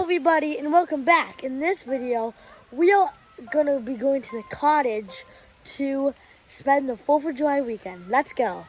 everybody and welcome back. In this video, we are gonna be going to the cottage to spend the 4th of July weekend. Let's go.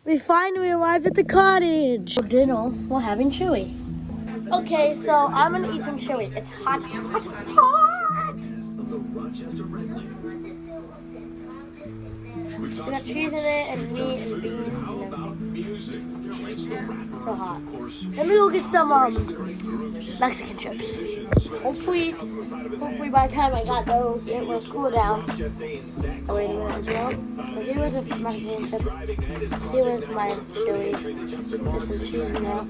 We finally arrived at the cottage. For dinner, we're having chili. Okay, so I'm gonna eat some chili. It's hot, hot, hot. We got cheese in it and meat and beans and everything. So hot. Let me go get some Mexican chips. Hopefully by the time I got those, it will cool down. Oh, wait a minute as well. So here was a Mexican chip. Here was my chili. There's some cheese in there.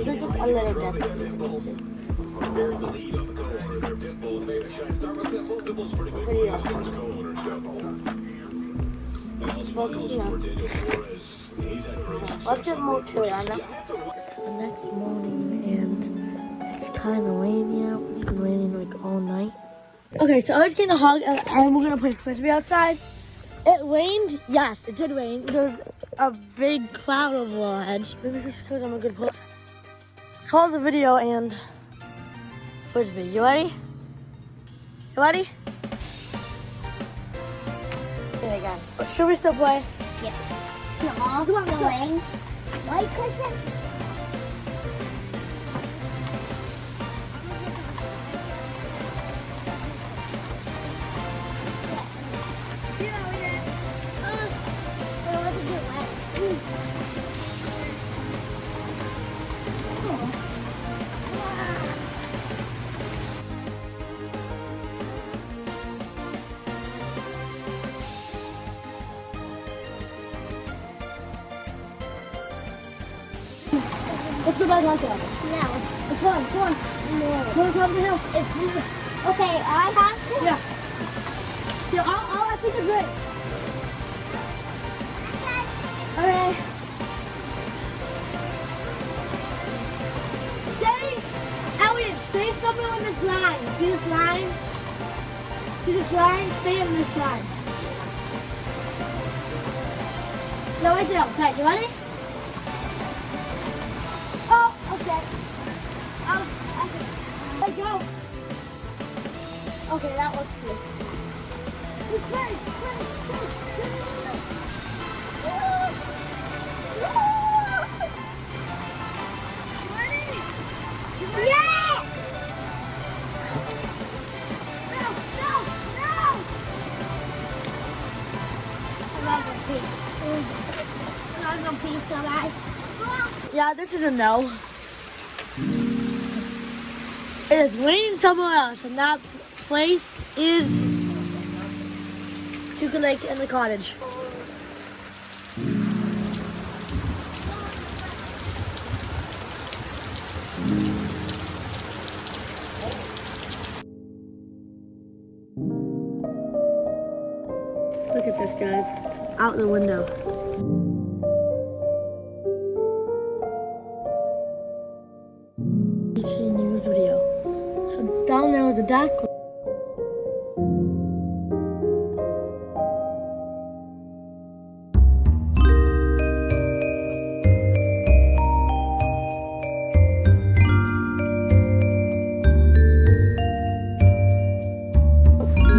There's just a little bit. Let's get more chili on that. It's the next morning and it's kind of rainy out. It's been raining like all night. Okay, so I was getting a hug and we're gonna play frisbee outside. It rained. Yes, it did rain. There was a big cloud over our heads. Maybe it's just because I'm a good player. Pause the video and frisbee. You ready? You ready? Here we go. Should we still play? Yes. No, I'm going. Why couldn't? Let's go back on top. No. Come on. No. Go to the top of the hill. Okay, I have to. Yeah. Yeah, I think it's good. Okay. Elliot, stay somewhere on this line. See this line? See this line? Stay on this line. No, right there. Okay, you ready? Oh, okay. Let go. Okay, that looks good. Ready? Yes! No! I'm not gonna pee. I'm not gonna pee so bad. Yeah, this is a no. It is raining somewhere else, and that place is Tuca Lake and the cottage. Look at this, guys. It's out the window. News video. So down there was a dock.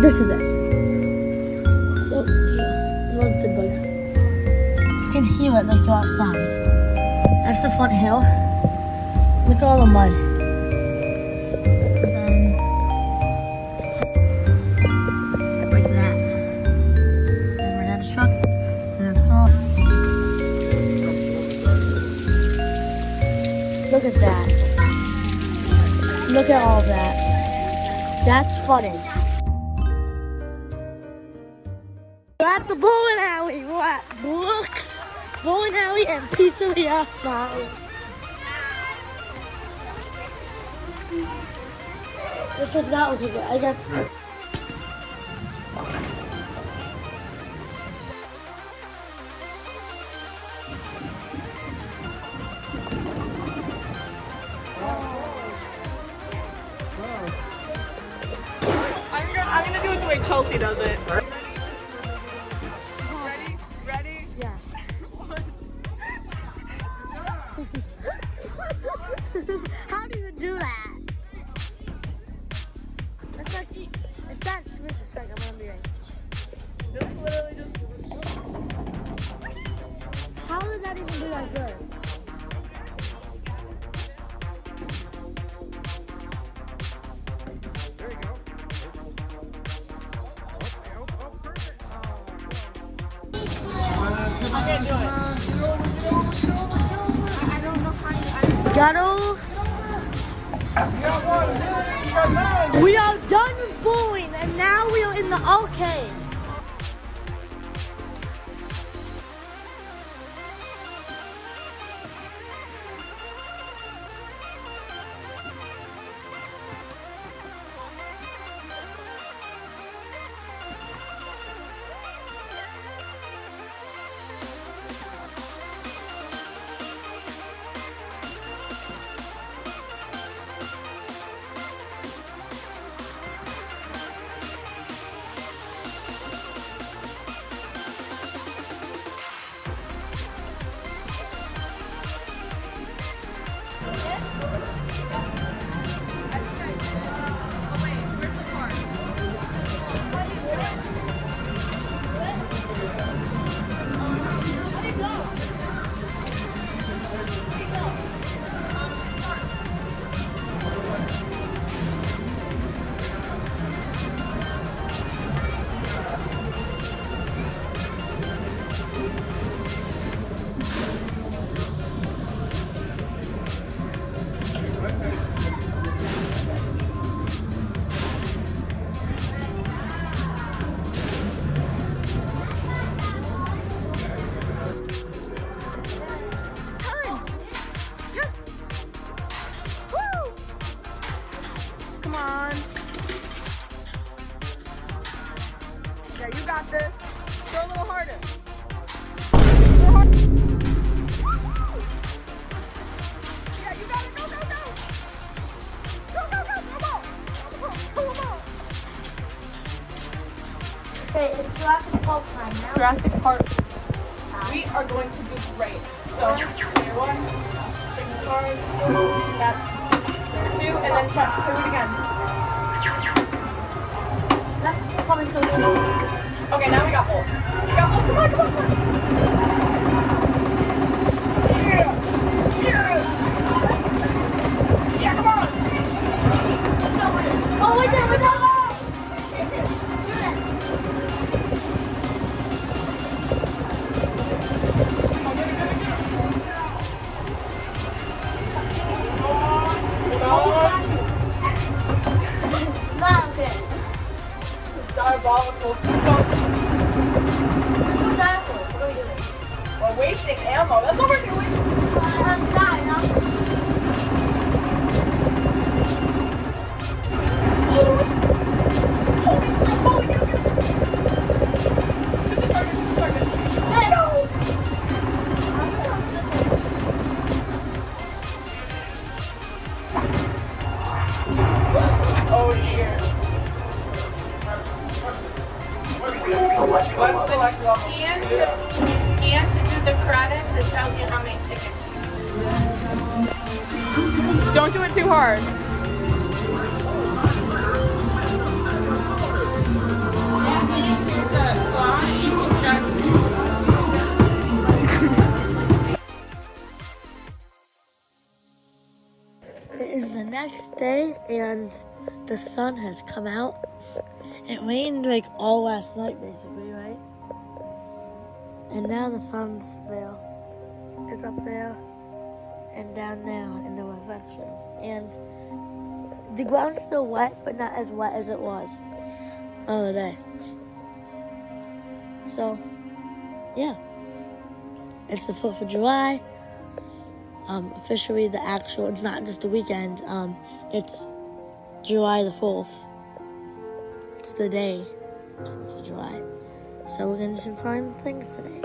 This is it. So yeah, look the bug. You can hear it like you're outside. That's the front hill. Look at all the mud. Like that. And we're at the truck. And it's gone. Look at that. Look at all that. That's funny. We're at the bowling alley. We're at Brooks Bowling Alley and Pizzeria Flowers. This was not looking good, I guess. I'm gonna do it the way Chelsea does it. not even be that good. There you go. I can't do it. I don't know how you. Ghetto. We are done with bowling and now we are in the arcade. Come on. Yeah, you got this. Go a little harder. Go hard. Yeah, you got it. Go, go, go. Go, go, go. Come on. Come on. Okay, it's Jurassic Park time now. Jurassic Park. We are going to do great. So, here one. Take the card. That's two, and then check. Do it again. That's probably so good. Okay, now we got both. We got both. Come on, come on, come on. Yeah! Yeah! Yeah, come on! Oh, wait there, wait there. Diabolical. We're wasting ammo. That's what we're doing. Oh shit. And to do the credits, it tells you how many tickets. Don't do it too hard. It is the next day and the sun has come out. It rained like all last night basically, right? And now the sun's there. It's up there and down there in the reflection. And the ground's still wet, but not as wet as it was the other day. So, yeah. It's the 4th of July. Officially the actual, it's not just the weekend, it's July the 4th. It's the day, 4th of July. So we're gonna do some fun things today.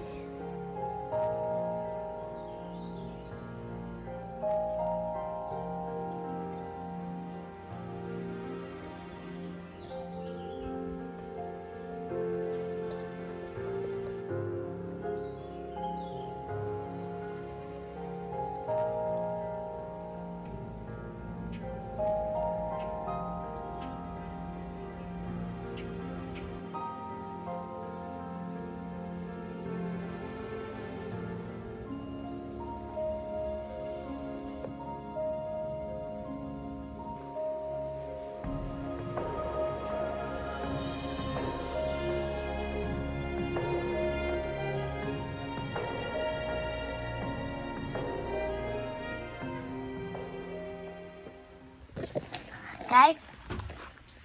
Guys,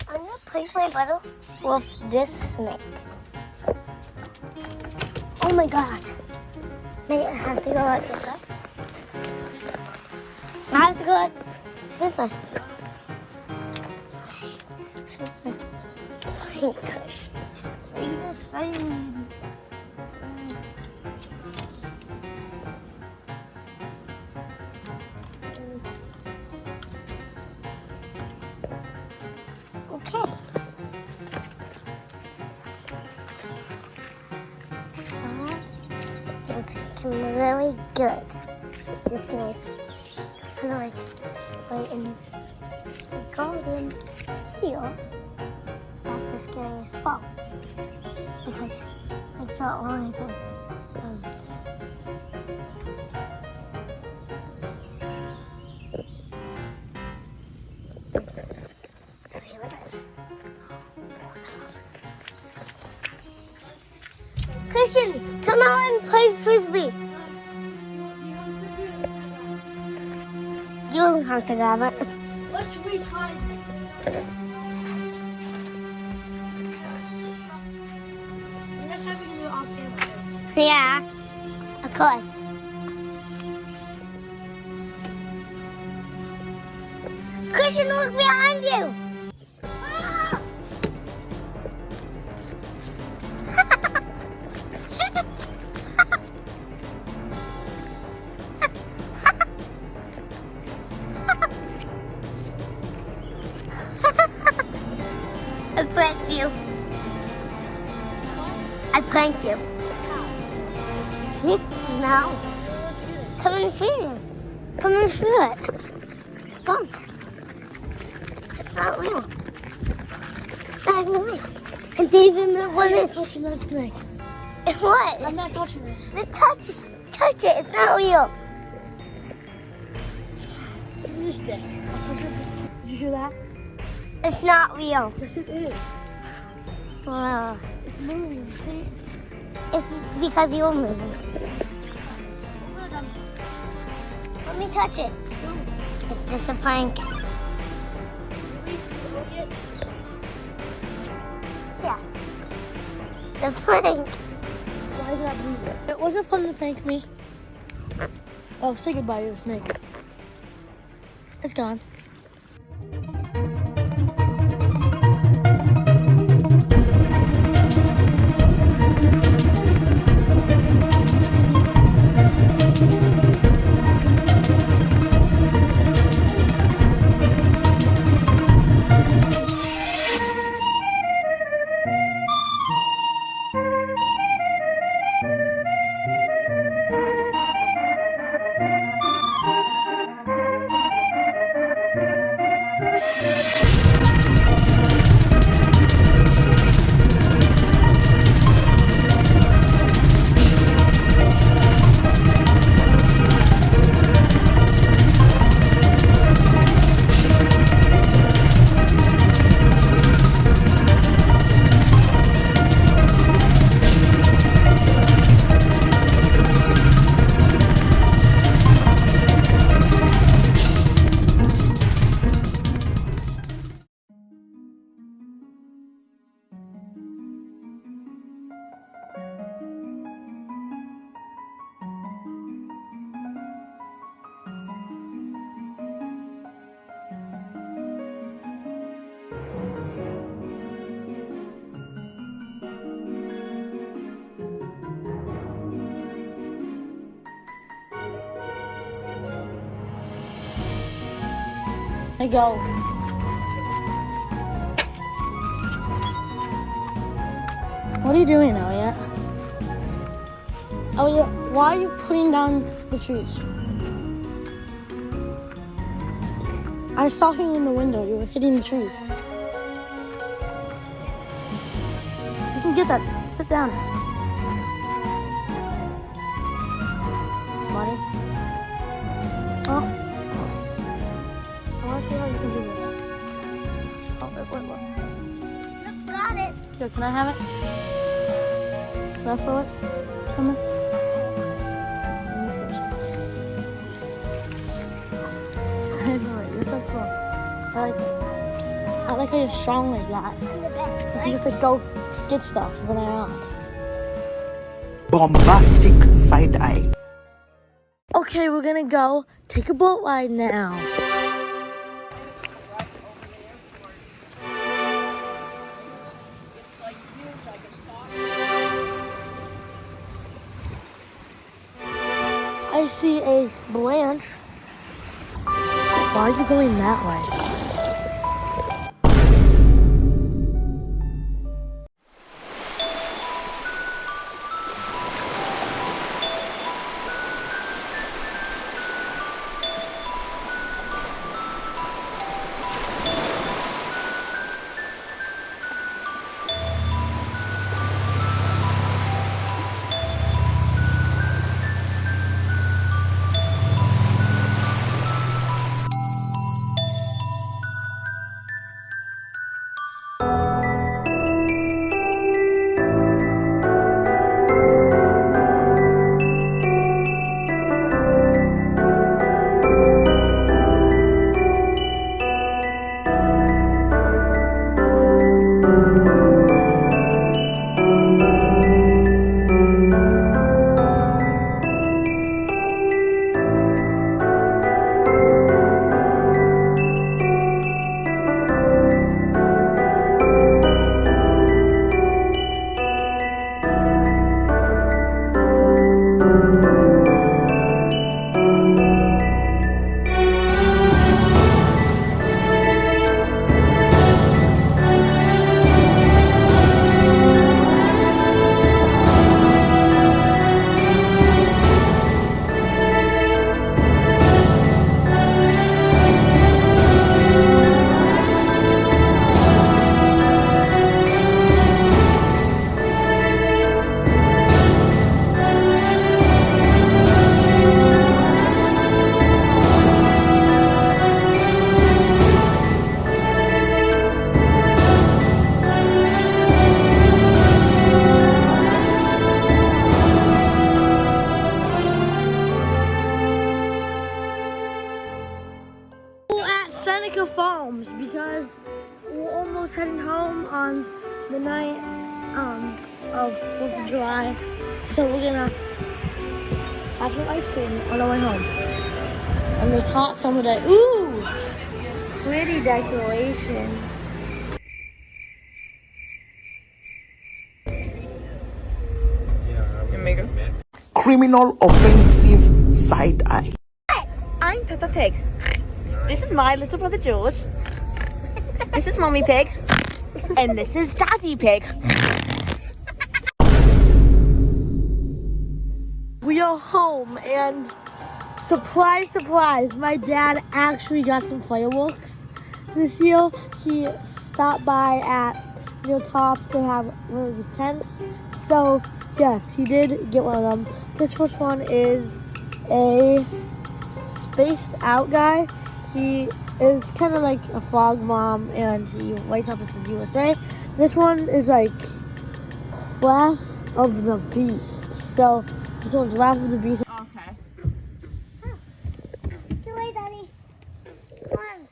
I'm gonna place my bottle with this snake. So, oh my god. Maybe I have to go out this way. I have to go out this way. Oh my gosh. Leave the sign. Okay. So, I'm really good with this snake. Kind of like right in the garden here. That's the scariest spot because I saw all of the bugs. So here it is. Christian, come out and play frisbee. You don't have to grab it. Let's retry this. Next time we can do it off camera. Yeah, of course. Christian, look behind you. I pranked you. I pranked you. No. Come and feel it. Come and feel it. Come. It's not real. It's not even real. It's even what it is. Touching that snake. What? I'm not touching it. Touch it. It's not real. This stick. Did you hear that? It's not real. Yes, it is. It's moving. See? It's because you're moving. Let me touch it. It's just a prank. Yeah. The prank. Why is that moving? It wasn't fun to prank me. Oh, say goodbye to the snake. It's gone. I go. What are you doing, Elliot? Elliot, why are you putting down the trees? I saw you in the window. You were hitting the trees. You can get that. Sit down. Smarty. Oh. I want to see how you can do this. Oh, wait. Got it. Here, can I have it? Can I throw it? Someone? You're so cool. I like it. I like how you're strong like that. I'm the best. You can just like go get stuff when I aren't. Bombastic side eye. Okay, we're gonna go take a boat ride now. I see a branch. Why are you going that way? Seneca Falls because we're almost heading home on the night of 4th of July. So we're gonna have some ice cream on our way home. And this hot summer day. Ooh! Pretty decorations. Criminal offensive side eye. I'm Peppa Pig. This is my little brother George. This is Mommy Pig. And this is Daddy Pig. We are home and surprise, surprise, my dad actually got some fireworks this year. He stopped by at Tops to have one of his tents. So yes, he did get one of them. This first one is a spaced out guy. He is kind of like a frog mom and he lights up and says USA. This one is like Wrath of the Beast. So this one's Wrath of the Beast. Okay. Get away, Daddy. Come on.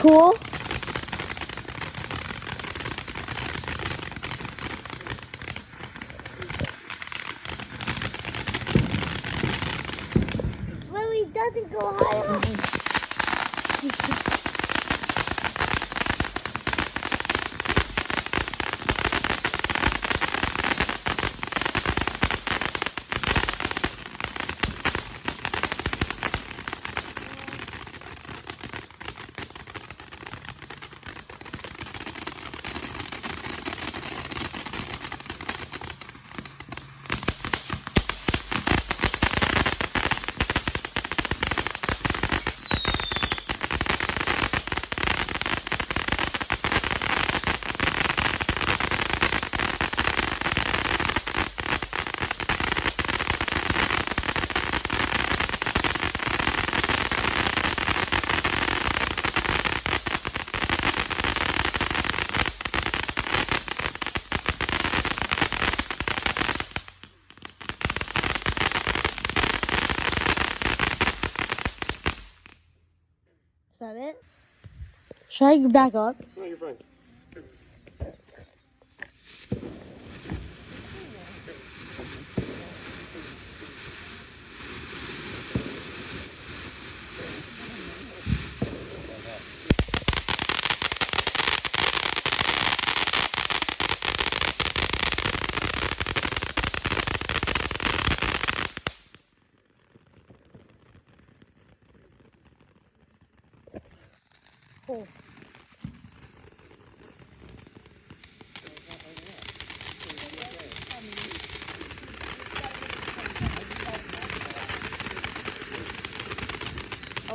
Cool. Willie doesn't go high enough. Should I back up? No, you're fine.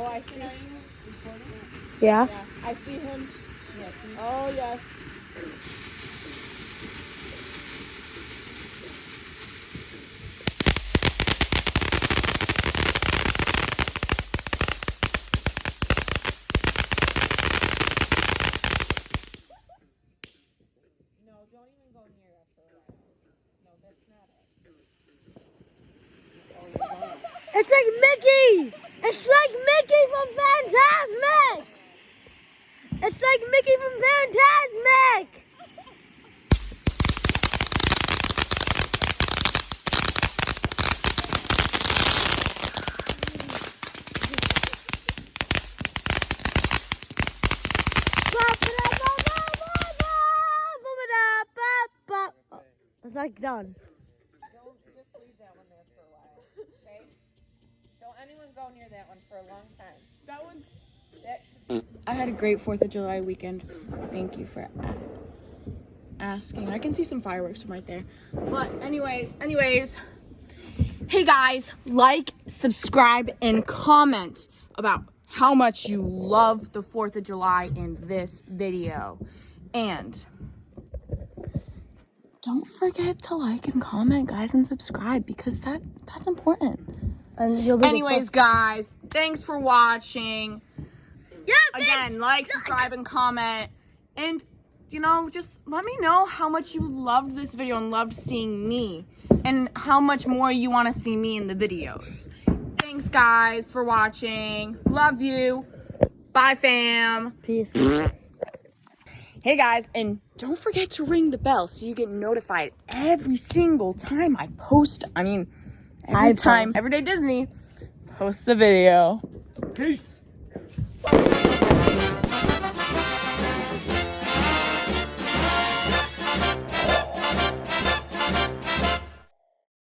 Oh, I see him. Yeah. I see him. Oh, yes. It's like Mickey! It's like Mickey from Fantasmic! It's like Mickey from Fantasmic! It's like done. Don't just leave that one there for a while, okay? Don't anyone go near that one for a long time. That one's. That I had a great 4th of July weekend. Thank you for asking. I can see some fireworks from right there. But anyways, hey guys, like, subscribe, and comment about how much you love the 4th of July in this video. And don't forget to like and comment, guys, and subscribe, because that's important. And you'll be Anyways, guys, thanks for watching. yeah, Again, like, subscribe, and comment. And, you know, just let me know how much you loved this video and loved seeing me. And how much more you want to see me in the videos. Thanks, guys, for watching. Love you. Bye, fam. Peace. Hey, guys, and don't forget to ring the bell so you get notified every single time I post. I mean, every time Everyday Disney posts a video. Peace.